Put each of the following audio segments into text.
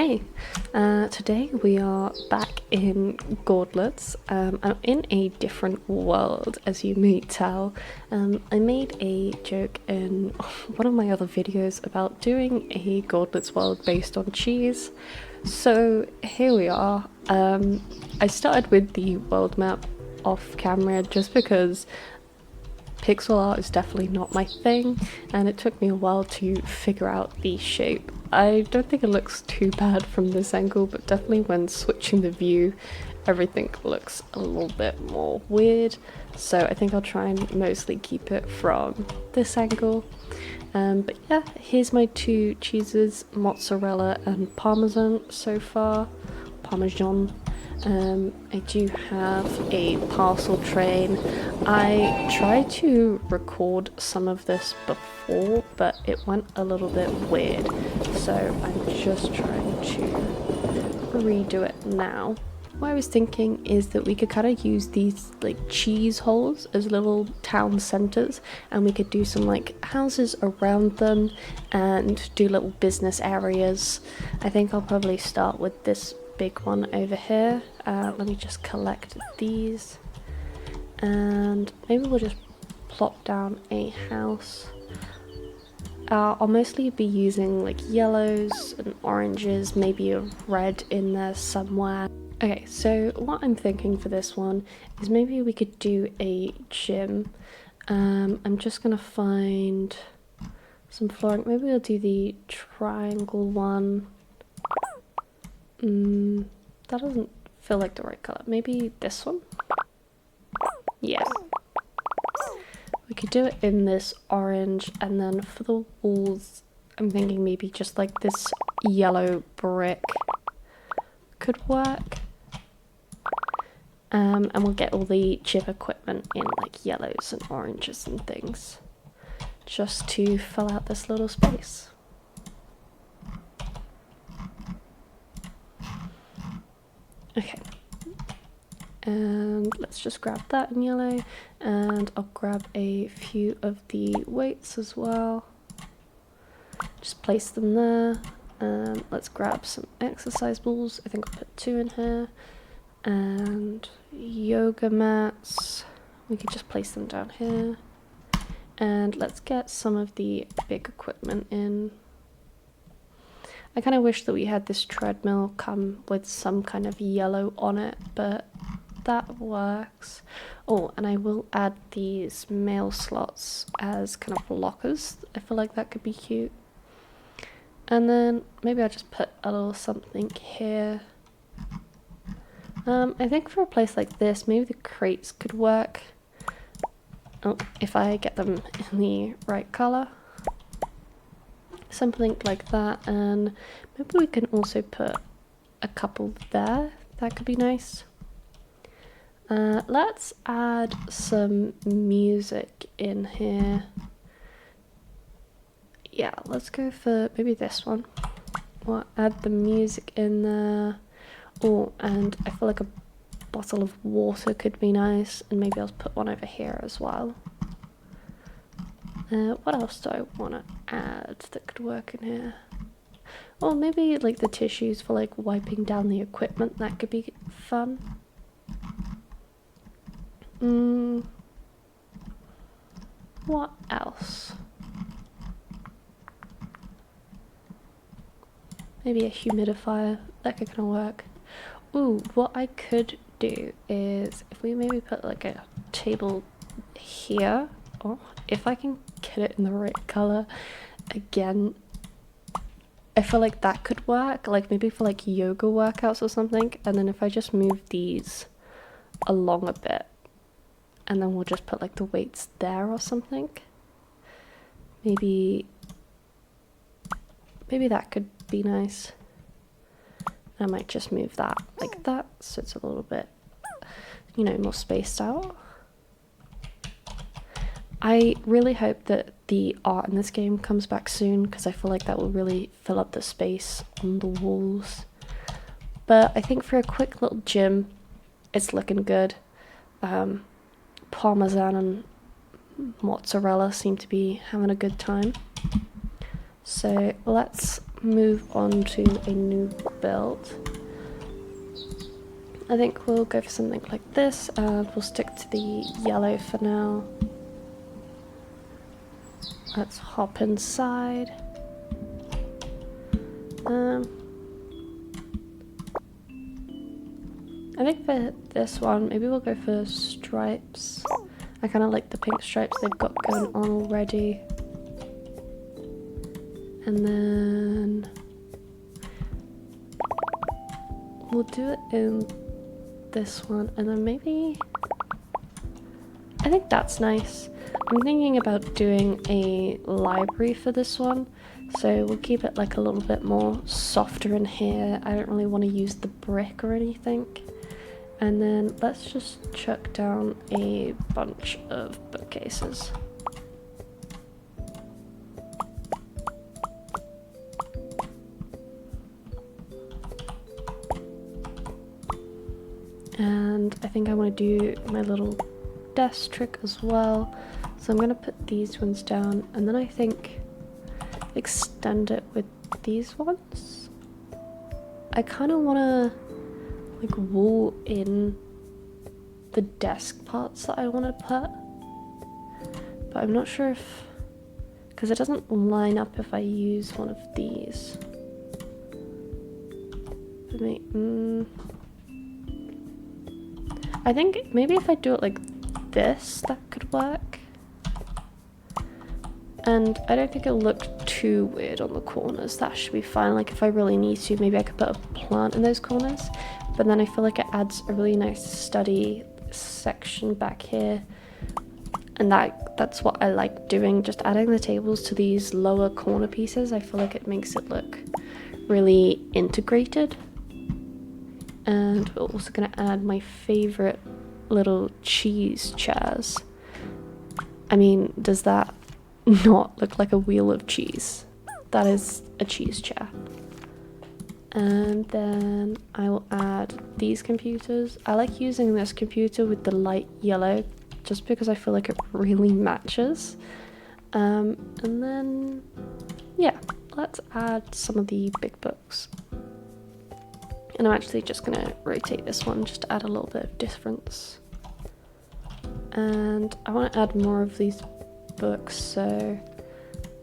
Hey, today we are back in Gourdlets. I'm in a different world, as you may tell. I made a joke in one of my other videos about doing a Gourdlets World based on cheese. So here we are. I started with the world map off camera just because pixel art is definitely not my thing, and it took me a while to figure out the shape. I don't think it looks too bad from this angle, but definitely when switching the view, everything looks a little bit more weird. So I think I'll try and mostly keep it from this angle. But yeah, here's my two cheeses, mozzarella and parmesan so far. Parmesan. I do have a parcel train. I tried to record some of this before, but it went a little bit weird. So I'm just trying to redo it now. What I was thinking is that we could kind of use these like cheese holes as little town centers, and we could do some like houses around them and do little business areas. I think I'll probably start with this big one over here. Let me just collect these, and maybe we'll just plop down a house. I'll mostly be using like yellows and oranges, maybe a red in there somewhere. Okay, so what I'm thinking for this one is maybe we could do a gym. I'm just gonna find some flooring. Maybe we'll do the triangle one. That doesn't feel like the right color. Maybe this one? Yeah. We could do it in this orange, and then for the walls, I'm thinking maybe just like this yellow brick could work. And we'll get all the gym equipment in like yellows and oranges and things, just to fill out this little space. Okay, and let's just grab that in yellow, and I'll grab a few of the weights as well. Just place them there. Let's grab some exercise balls. I think I'll put 2 in here. And yoga mats. We could just place them down here. And let's get some of the big equipment in. I kind of wish that we had this treadmill come with some kind of yellow on it, but that works. Oh, and I will add these mail slots as kind of lockers. I feel like that could be cute. And then maybe I'll just put a little something here. I think for a place like this, maybe the crates could work. Oh, if I get them in the right color. Something like that, and maybe we can also put a couple there. That could be nice. Let's add some music in here. Yeah, let's go for maybe this one. We'll add the music in there. Oh, and I feel like a bottle of water could be nice, and maybe I'll put one over here as well. What else do I want to add that could work in here? Oh, maybe like the tissues for like wiping down the equipment. That could be fun. What else? Maybe a humidifier. That could kind of work. Ooh, what I could do is if we maybe put like a table here. Oh, if I can get it in the right color again, I feel like that could work, like maybe for like yoga workouts or something. And then if I just move these along a bit, and then we'll just put like the weights there or something. Maybe that could be nice. I might just move that like that so it's a little bit, you know, more spaced out. I really hope that the art in this game comes back soon, because I feel like that will really fill up the space on the walls. But I think for a quick little gym, it's looking good. Parmesan and mozzarella seem to be having a good time. So let's move on to a new build. I think we'll go for something like this. We'll stick to the yellow for now. Let's hop inside. I think for this one, maybe we'll go for stripes. I kind of like the pink stripes they've got going on already. And then we'll do it in this one, and then maybe, I think that's nice. I'm thinking about doing a library for this one, so we'll keep it like a little bit more softer in here. I don't really want to use the brick or anything. And then let's just chuck down a bunch of bookcases. And I think I want to do my little desk trick as well. So I'm going to put these ones down, and then I think extend it with these ones. I kind of want to like wall in the desk parts that I want to put, but I'm not sure if, because it doesn't line up if I use one of these. I think maybe if I do it like this, that could work. And I don't think it'll look too weird on the corners. That should be fine. Like if I really need to, maybe I could put a plant in those corners. But then I feel like it adds a really nice study section back here. And that's what I like doing, just adding the tables to these lower corner pieces. I feel like it makes it look really integrated. And we're also going to add my favorite little cheese chairs. I mean, does that not look like a wheel of cheese? That is a cheese chair. And then I will add these computers. I like using this computer with the light yellow just because I feel like it really matches. And then, yeah, let's add some of the big books. And I'm actually just going to rotate this one just to add a little bit of difference. And I want to add more of these books, so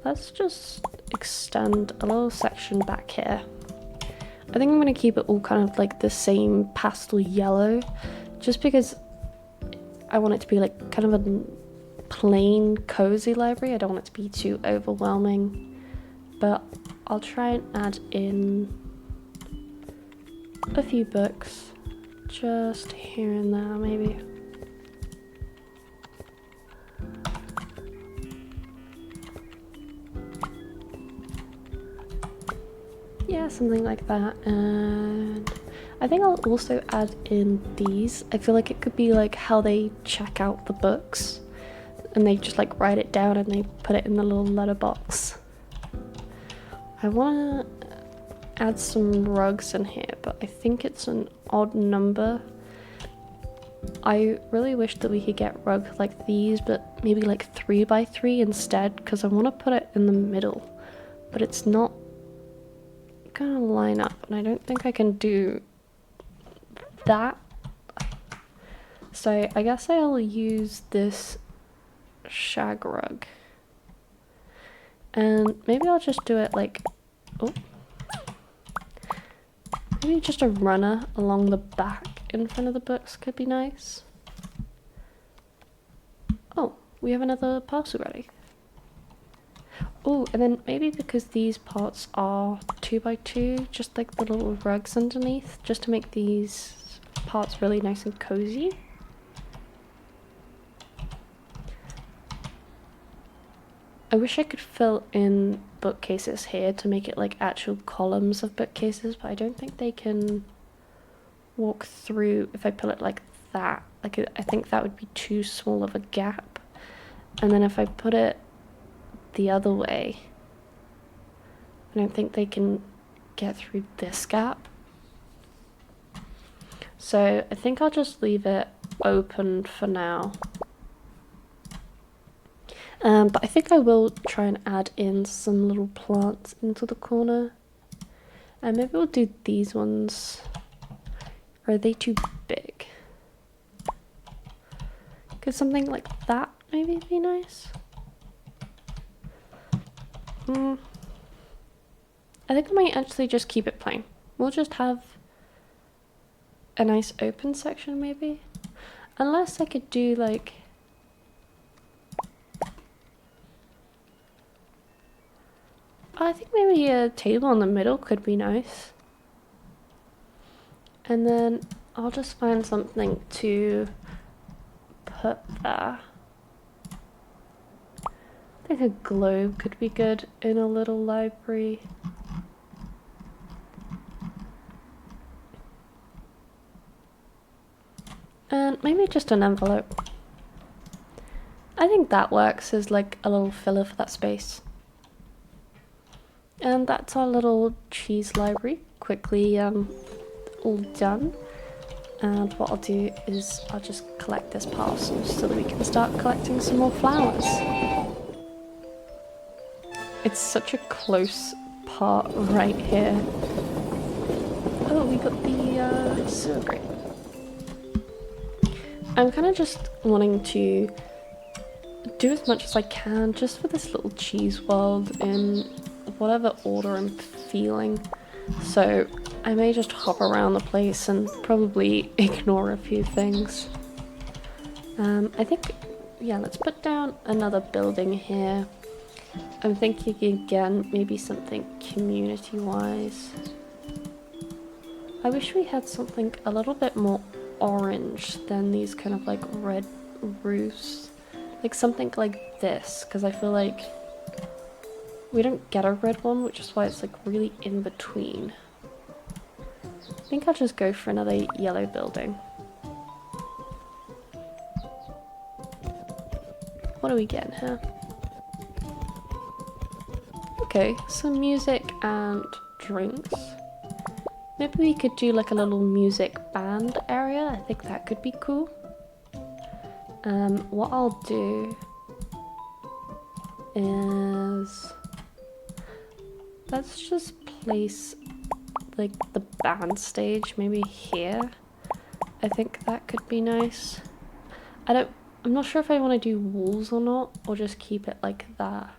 let's just extend a little section back here. I think I'm going to keep it all kind of like the same pastel yellow, just because I want it to be like kind of a plain, cozy library. I don't want it to be too overwhelming, but I'll try and add in a few books just here and there maybe. Yeah, something like that. And I think I'll also add in these. I feel like it could be like how they check out the books and they just like write it down and they put it in the little letterbox. I want to add some rugs in here, but I think it's an odd number. I really wish that we could get rugs like these, but maybe like 3x3 instead, because I want to put it in the middle, but it's not gonna line up, and I don't think I can do that. So I guess I'll use this shag rug, and maybe I'll just do it like, oh, maybe just a runner along the back in front of the books could be nice. Oh, we have another parcel ready. Oh, and then maybe because these parts are 2x2, just like the little rugs underneath, just to make these parts really nice and cozy. I wish I could fill in bookcases here to make it like actual columns of bookcases, but I don't think they can walk through if I pull it like that. Like I think that would be too small of a gap. And then if I put it the other way, I don't think they can get through this gap. So I think I'll just leave it open for now. But I think I will try and add in some little plants into the corner. And maybe we'll do these ones. Or are they too big? Could something like that maybe be nice? I think I might actually just keep it plain. We'll just have a nice open section maybe. Unless I could do like... I think maybe a table in the middle could be nice. And then I'll just find something to put there. I think a globe could be good in a little library. And maybe just an envelope. I think that works as like a little filler for that space. And that's our little cheese library, quickly all done. And what I'll do is I'll just collect this parcel so that we can start collecting some more flowers. It's such a close part right here. Oh, we got the sewer grate. I'm kind of just wanting to do as much as I can just for this little cheese world in whatever order I'm feeling. So I may just hop around the place and probably ignore a few things. I think, yeah, let's put down another building here. I'm thinking again, maybe something community-wise. I wish we had something a little bit more orange than these kind of like red roofs. Like something like this, because I feel like we don't get a red one, which is why it's like really in between. I think I'll just go for another yellow building. What are we getting here? Okay, some music and drinks. Maybe we could do like a little music band area. I think that could be cool. What I'll do is let's just place like the band stage maybe here. I think that could be nice. I'm not sure if I want to do walls or not, or just keep it like that.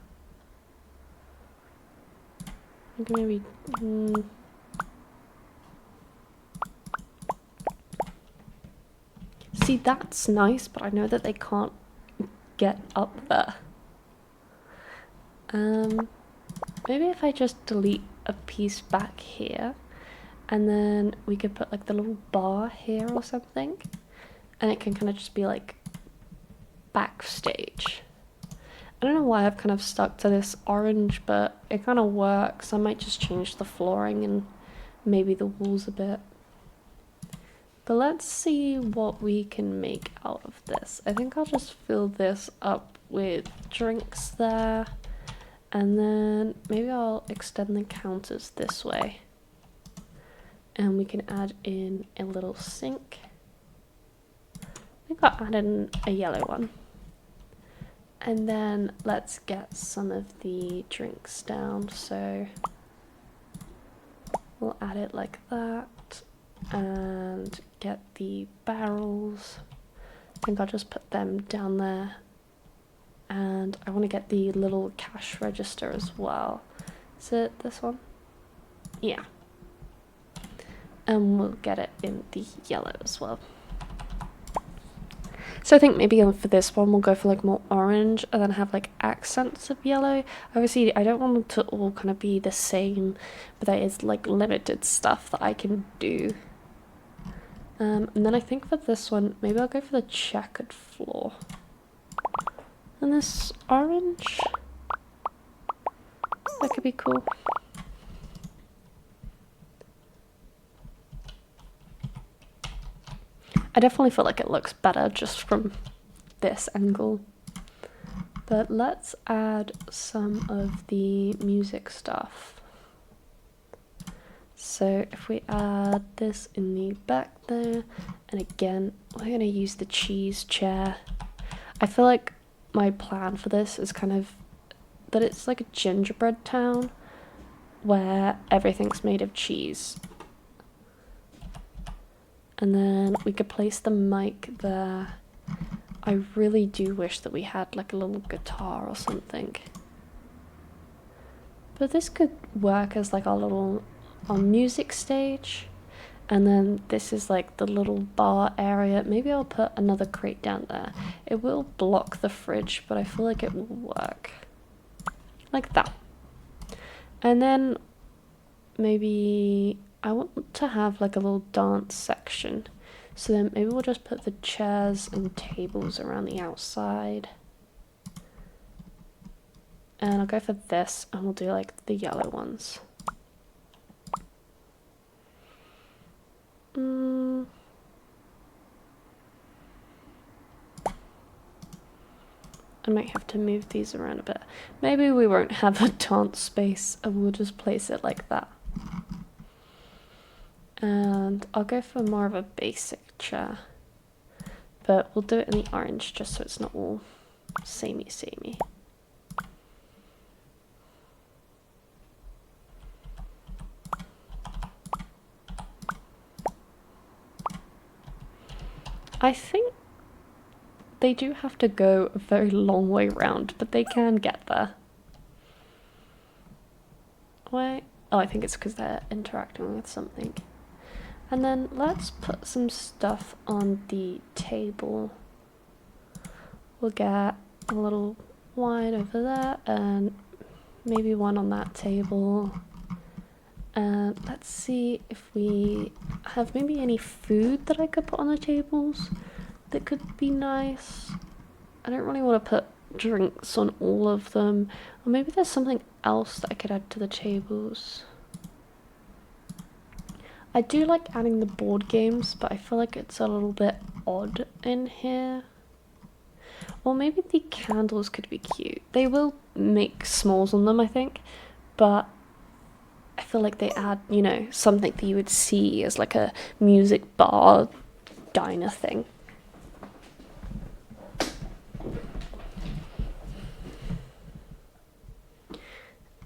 I think maybe see, that's nice, but I know that they can't get up there. Maybe if I just delete a piece back here, and then we could put like the little bar here or something, and it can kind of just be like backstage. I don't know why I've kind of stuck to this orange, but it kind of works. I might just change the flooring and maybe the walls a bit. But let's see what we can make out of this. I think I'll just fill this up with drinks there. And then maybe I'll extend the counters this way. And we can add in a little sink. I think I'll add in a yellow one. And then let's get some of the drinks down. So we'll add it like that. And get the barrels. I think I'll just put them down there. And I want to get the little cash register as well. Is it this one? Yeah. And we'll get it in the yellow as well. So I think maybe for this one we'll go for like more orange and then have like accents of yellow. Obviously I don't want them to all kind of be the same, but there is like limited stuff that I can do. And then I think for this one, maybe I'll go for the checkered floor. And this orange, that could be cool. I definitely feel like it looks better just from this angle. But let's add some of the music stuff. So if we add this in the back there, and again, we're going to use the cheese chair. I feel like my plan for this is kind of that it's like a gingerbread town where everything's made of cheese. And then we could place the mic there. I really do wish that we had like a little guitar or something. But this could work as like our music stage. And then this is like the little bar area. Maybe I'll put another crate down there. It will block the fridge, but I feel like it will work. Like that. And then maybe I want to have like a little dance section. So then maybe we'll just put the chairs and tables around the outside. And I'll go for this and we'll do like the yellow ones. I might have to move these around a bit. Maybe we won't have a dance space and we'll just place it like that. And I'll go for more of a basic chair. But we'll do it in the orange just so it's not all samey. I think they do have to go a very long way round, but they can get there. Wait. Oh, I think it's because they're interacting with something. And then let's put some stuff on the table. We'll get a little wine over there and maybe one on that table. And let's see if we have maybe any food that I could put on the tables that could be nice. I don't really want to put drinks on all of them. Or maybe there's something else that I could add to the tables. I do like adding the board games, but I feel like it's a little bit odd in here. Or maybe the candles could be cute. They will make s'mores on them, I think, but I feel like they add, you know, something that you would see as like a music bar diner thing.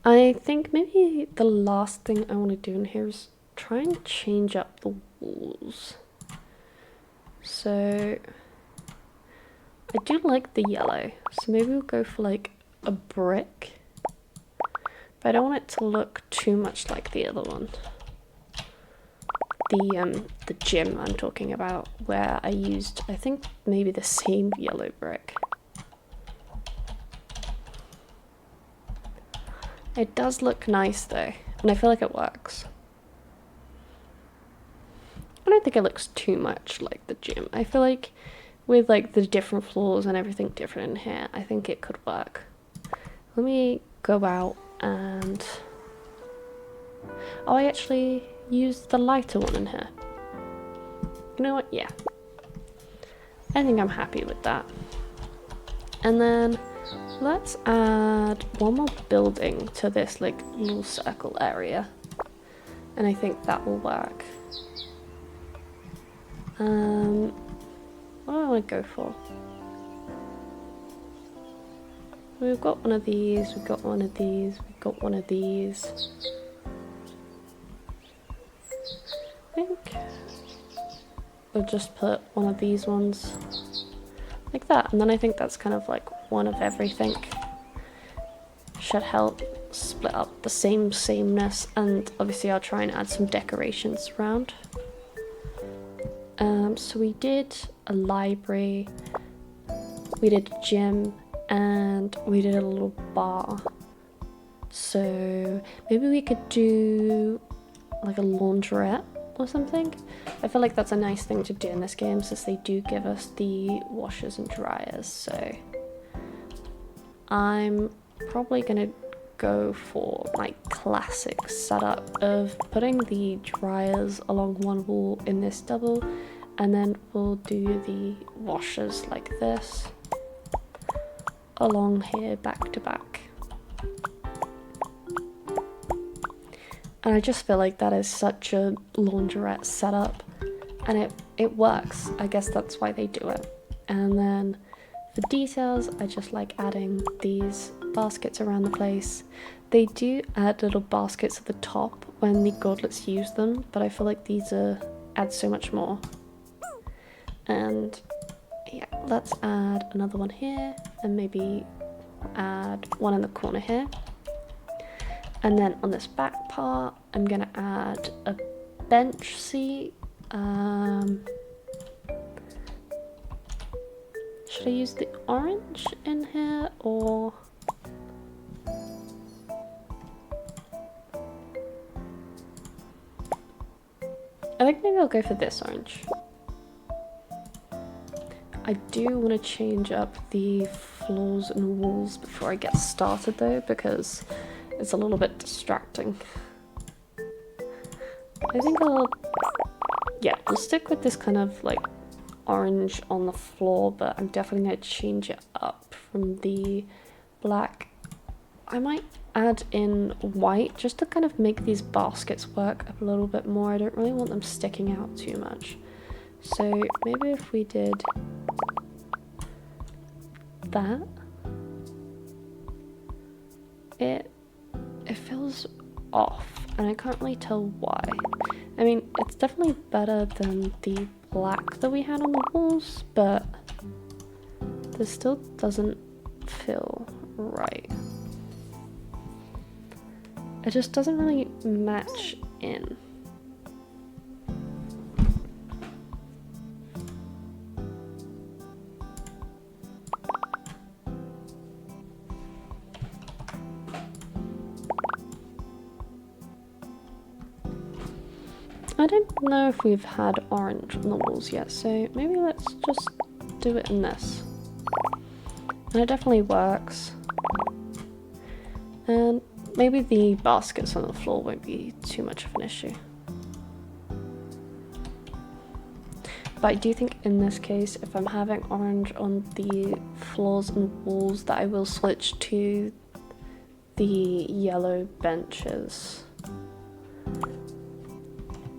I think maybe the last thing I want to do in here is try and change up the walls. So I do like the yellow, so maybe we'll go for like a brick. But I don't want it to look too much like the other one. The gym I'm talking about, where I used, I think, maybe the same yellow brick. It does look nice though, and I feel like it works. I don't think it looks too much like the gym. I feel like with like the different floors and everything different in here, I think it could work. Let me go out and... Oh, I actually used the lighter one in here. You know what? Yeah. I think I'm happy with that. And then let's add one more building to this like little circle area. And I think that will work. What do I want to go for? We've got one of these, we've got one of these, we've got one of these. I think we'll just put one of these ones like that, and then I think that's kind of like one of everything. Should help split up the sameness, and obviously I'll try and add some decorations around. So we did a library, we did a gym, and we did a little bar. So maybe we could do like a laundrette or something. I feel like that's a nice thing to do in this game, since they do give us the washers and dryers. So I'm probably gonna go for my classic setup of putting the dryers along one wall in this double, and then we'll do the washers like this along here back to back. And I just feel like that is such a laundrette setup, and it works. I guess that's why they do it. And then For details, I just like adding these baskets around the place. They do add little baskets at the top when the Gourdlets use them, but I feel like these add so much more. And yeah, let's add another one here, and maybe add one in the corner here. And then on this back part, I'm gonna add a bench seat. Should I use the orange in here, or? I think maybe I'll go for this orange. I do want to change up the floors and walls before I get started though, because it's a little bit distracting. I think we'll stick with this kind of like orange on the floor, but I'm definitely going to change it up from the black. I might add in white just to kind of make these baskets work a little bit more. I don't really want them sticking out too much. So maybe if we did that, it feels off, and I can't really tell why. I mean, it's definitely better than the black that we had on the walls, but this still doesn't feel right. It just doesn't really match in. I don't know if we've had orange on the walls yet, so maybe let's just do it in this. And it definitely works. And maybe the baskets on the floor won't be too much of an issue. But I do think in this case, if I'm having orange on the floors and walls, that I will switch to the yellow benches.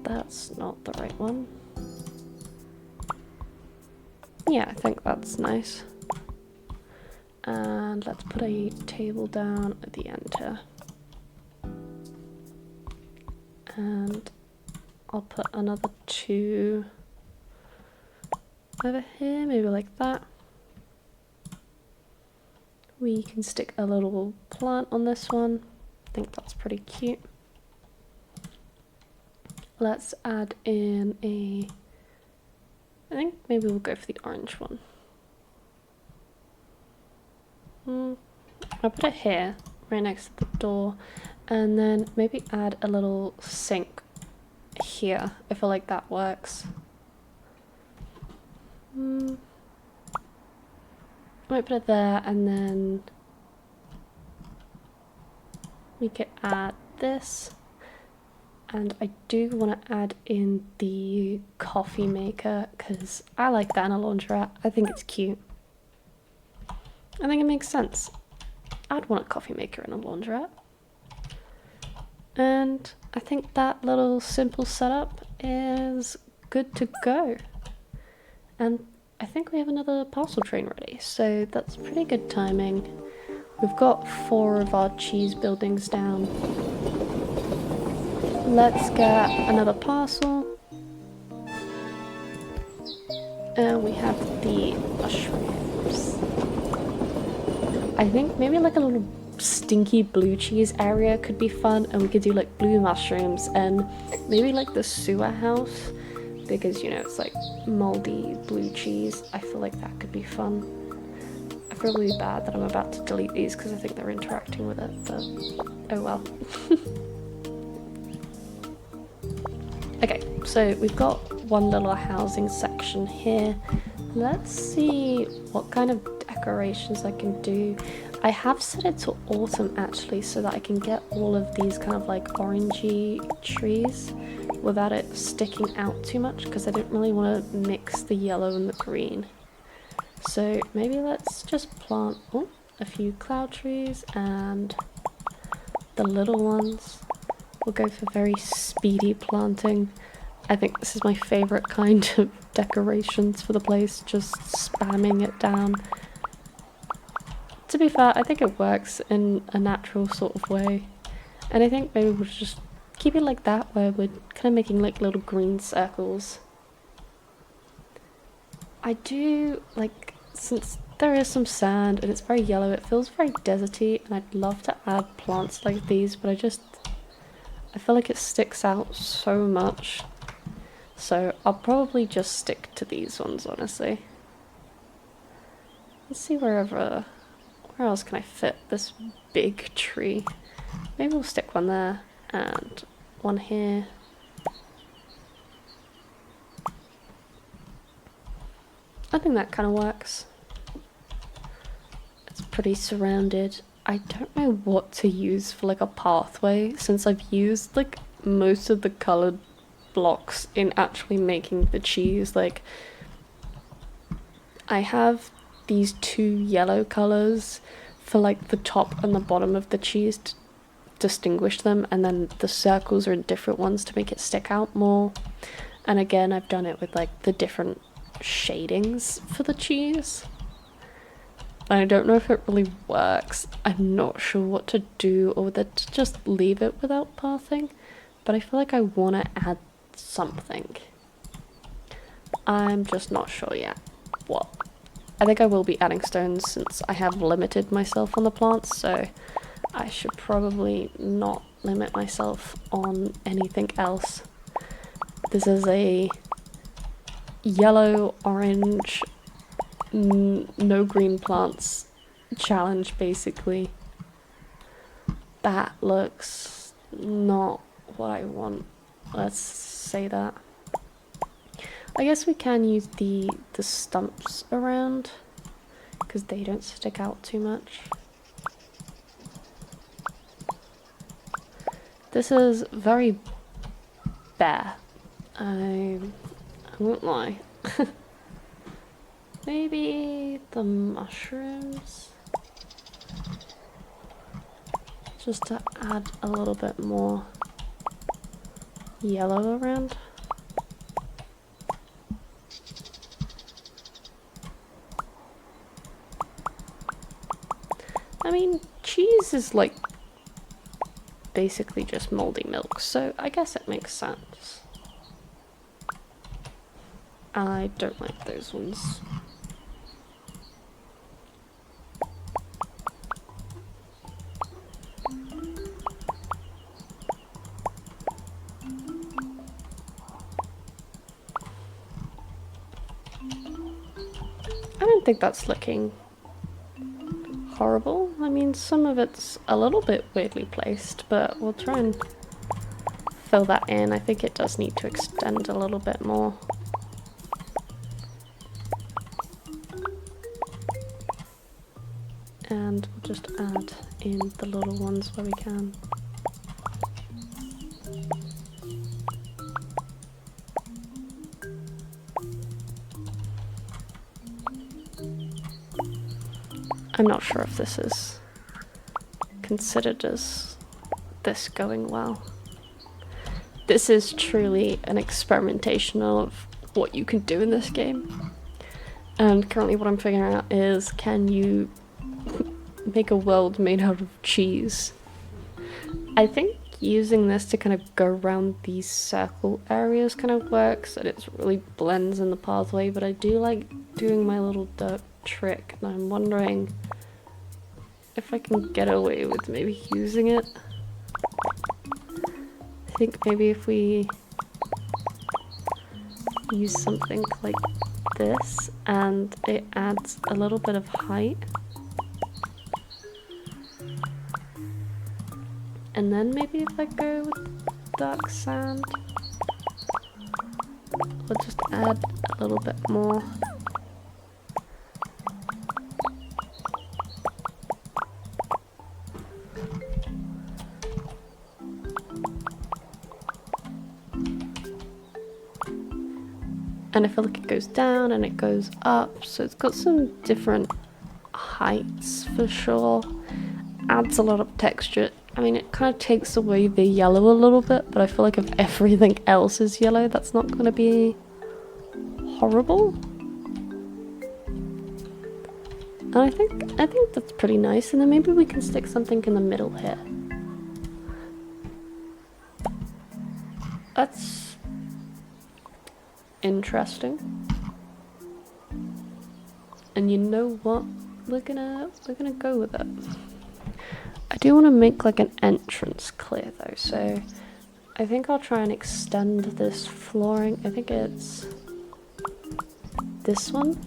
That's not the right one. Yeah, I think that's nice. And let's put a table down at the end here. And I'll put another 2 over here, maybe like that. We can stick a little plant on this one. I think that's pretty cute. Let's add in I think maybe we'll go for the orange one. I'll put it here, right next to the door, and then maybe add a little sink here. I feel like that works. I might put it there, and then we could add this. And I do want to add in the coffee maker because I like that in a laundrette. I think it's cute. I think it makes sense. I'd want a coffee maker in a laundrette. And I think that little simple setup is good to go. And I think we have another parcel train ready, so that's pretty good timing. We've got 4 of our cheese buildings down. Let's get another parcel. And we have the mushrooms. I think maybe like a little stinky blue cheese area could be fun, and we could do like blue mushrooms and maybe like the sewer house, because you know it's like moldy blue cheese. I feel like that could be fun. I feel really bad that I'm about to delete these because I think they're interacting with it, but oh well. Okay, so we've got one little housing section here. Let's see what kind of decorations I can do. I have set it to autumn actually, so that I can get all of these kind of like orangey trees without it sticking out too much, because I don't really want to mix the yellow and the green. So maybe let's just plant a few cloud trees, and the little ones we'll go for very speedy planting. I think this is my favourite kind of decorations for the place, just spamming it down. To be fair, I think it works in a natural sort of way. And I think maybe we'll just keep it like that, where we're kind of making like little green circles. I do, like, since there is some sand and it's very yellow, it feels very deserty, and I'd love to add plants like these, but I feel like it sticks out so much. So I'll probably just stick to these ones, honestly. Let's see where else can I fit this big tree? Maybe we'll stick one there and one here. I think that kind of works. It's pretty surrounded. I don't know what to use for like a pathway, since I've used like most of the colored blocks in actually making the cheese. Like, I have these 2 yellow colors for like the top and the bottom of the cheese to distinguish them, and then the circles are in different ones to make it stick out more. And again, I've done it with like the different shadings for the cheese. I don't know if it really works. I'm not sure what to do, or whether to just leave it without pathing, but I feel like I want to add something. I'm just not sure yet what. I think I will be adding stones, since I have limited myself on the plants, so I should probably not limit myself on anything else. This is a yellow, orange, no green plants challenge, basically. That looks not what I want. Let's say that. I guess we can use the stumps around, because they don't stick out too much. This is very bare. I won't lie. Maybe the mushrooms? Just to add a little bit more yellow around. I mean, cheese is like basically just moldy milk, so I guess it makes sense. I don't like those ones. I don't think that's looking horrible. I mean, some of it's a little bit weirdly placed, but we'll try and fill that in. I think it does need to extend a little bit more. And we'll just add in the little ones where we can. I'm not sure if this is considered as this going well. This is truly an experimentation of what you can do in this game. And currently what I'm figuring out is, can you make a world made out of cheese? I think using this to kind of go around these circle areas kind of works, and it really blends in the pathway, but I do like doing my little dirt trick, and I'm wondering if I can get away with maybe using it. I think maybe if we use something like this and it adds a little bit of height, and then maybe if I go with dark sand, we'll just add a little bit more. And I feel like it goes down and it goes up, so it's got some different heights for sure. Adds a lot of texture. I mean, it kind of takes away the yellow a little bit, but I feel like if everything else is yellow, that's not going to be horrible. And I think that's pretty nice. And then maybe we can stick something in the middle here. That's interesting. And you know what? We're gonna go with it. I do want to make like an entrance clear though, so I think I'll try and extend this flooring. I think it's this one.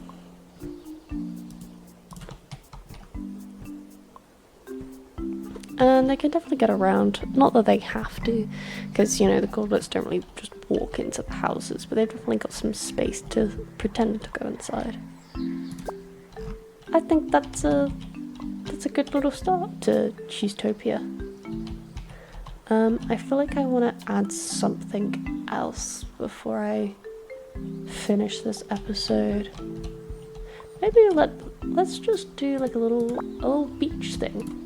And they can definitely get around. Not that they have to, because, you know, the Gourdlets don't really just walk into the houses, but they've definitely got some space to pretend to go inside. I think that's a good little start to Cheesetopia. I feel like I want to add something else before I finish this episode. Maybe let's just do like a little beach thing.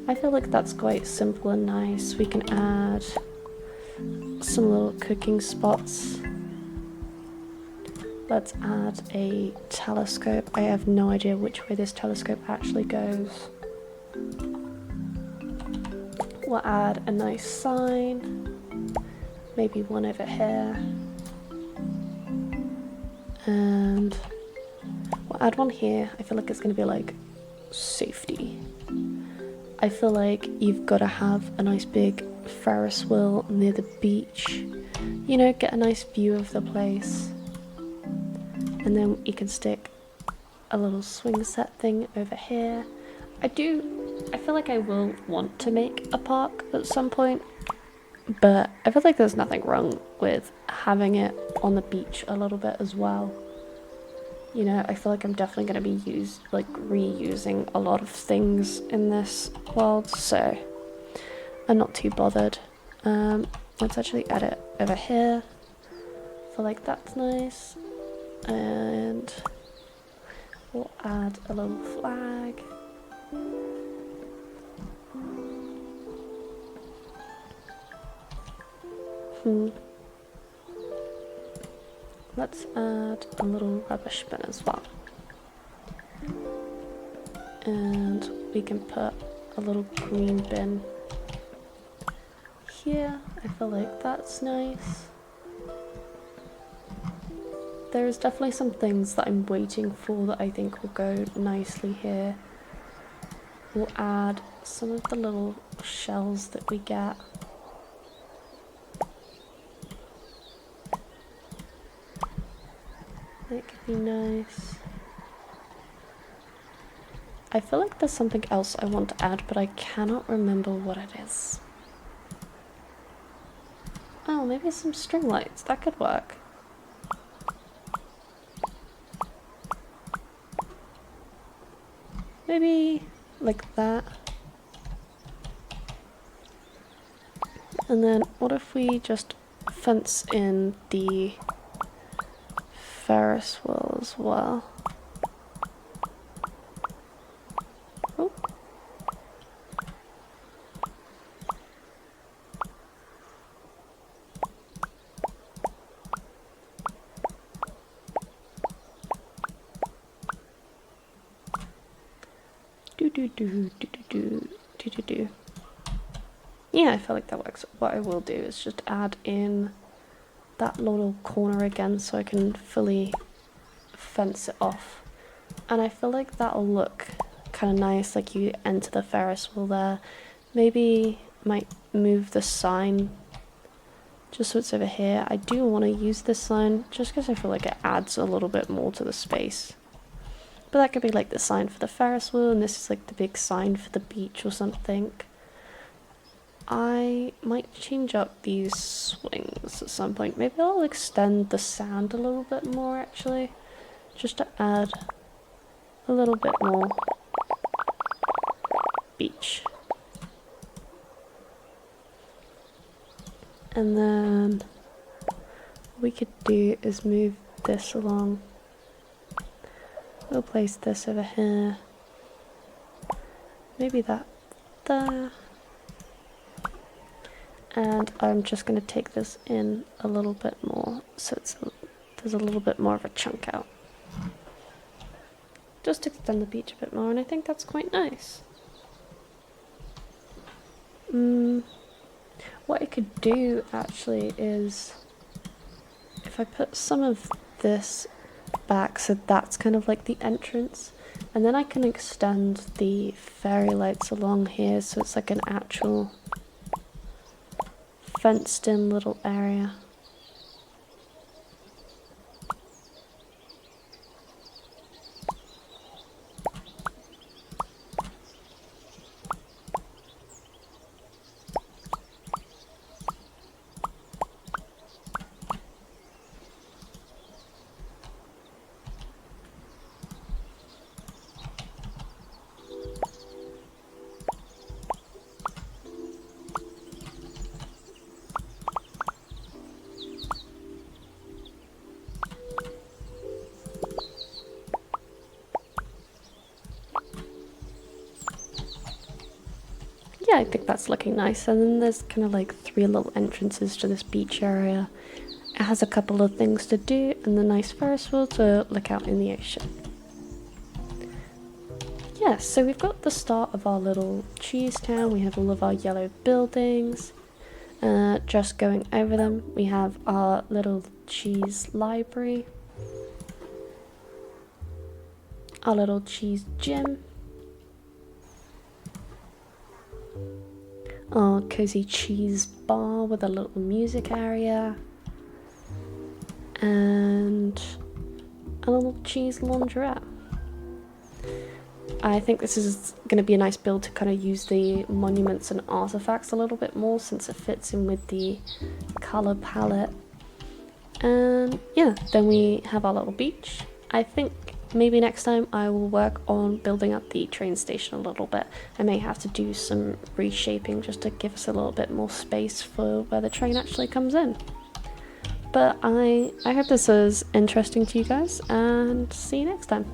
I feel like that's quite simple and nice. We can add some little cooking spots. Let's add a telescope. I have no idea which way this telescope actually goes. We'll add a nice sign. Maybe one over here. And we'll add one here. I feel like it's going to be like safety. I feel like you've got to have a nice big Ferris wheel near the beach. You know, get a nice view of the place. And then you can stick a little swing set thing over here. I feel like I will want to make a park at some point, but I feel like there's nothing wrong with having it on the beach a little bit as well. You know, I feel like I'm definitely going to be reusing a lot of things in this world, so I'm not too bothered. Let's actually add it over here. I feel like that's nice. And we'll add a little flag. Let's add a little rubbish bin as well. And we can put a little green bin here. I feel like that's nice. There's definitely some things that I'm waiting for that I think will go nicely here. We'll add some of the little shells that we get. That could be nice. I feel like there's something else I want to add, but I cannot remember what it is. Oh, maybe some string lights. That could work. Maybe like that. And then what if we just fence in the Ferris wheel as well? Oh. Do. Yeah, I feel like that works. What I will do is just add in that little corner again so I can fully fence it off. And I feel like that'll look kind of nice, like you enter the Ferris wheel there. Maybe might move the sign just so it's over here. I do want to use this sign just because I feel like it adds a little bit more to the space. But that could be like the sign for the Ferris wheel, and this is like the big sign for the beach or something. I might change up these swings at some point. Maybe I'll extend the sand a little bit more actually, just to add a little bit more beach. And then what we could do is move this along. We'll place this over here. Maybe that there. And I'm just going to take this in a little bit more so there's a little bit more of a chunk out. just to extend the beach a bit more, and I think that's quite nice. What I could do actually is if I put some of this back, so that's kind of like the entrance, and then I can extend the fairy lights along here so it's like an actual fenced in little area. Yeah, I think that's looking nice. And then there's kind of like 3 little entrances to this beach area. It has a couple of things to do and the nice Ferris wheel to look out in the ocean. Yeah, so we've got the start of our little cheese town. We have all of our yellow buildings. Just going over them, we have our little cheese library, our little cheese gym, our cozy cheese bar with a little music area, and a little cheese laundrette. I think this is going to be a nice build to kind of use the monuments and artifacts a little bit more since it fits in with the colour palette. And yeah, then we have our little beach. I think maybe next time I will work on building up the train station a little bit. I may have to do some reshaping just to give us a little bit more space for where the train actually comes in. But I hope this was interesting to you guys, and see you next time.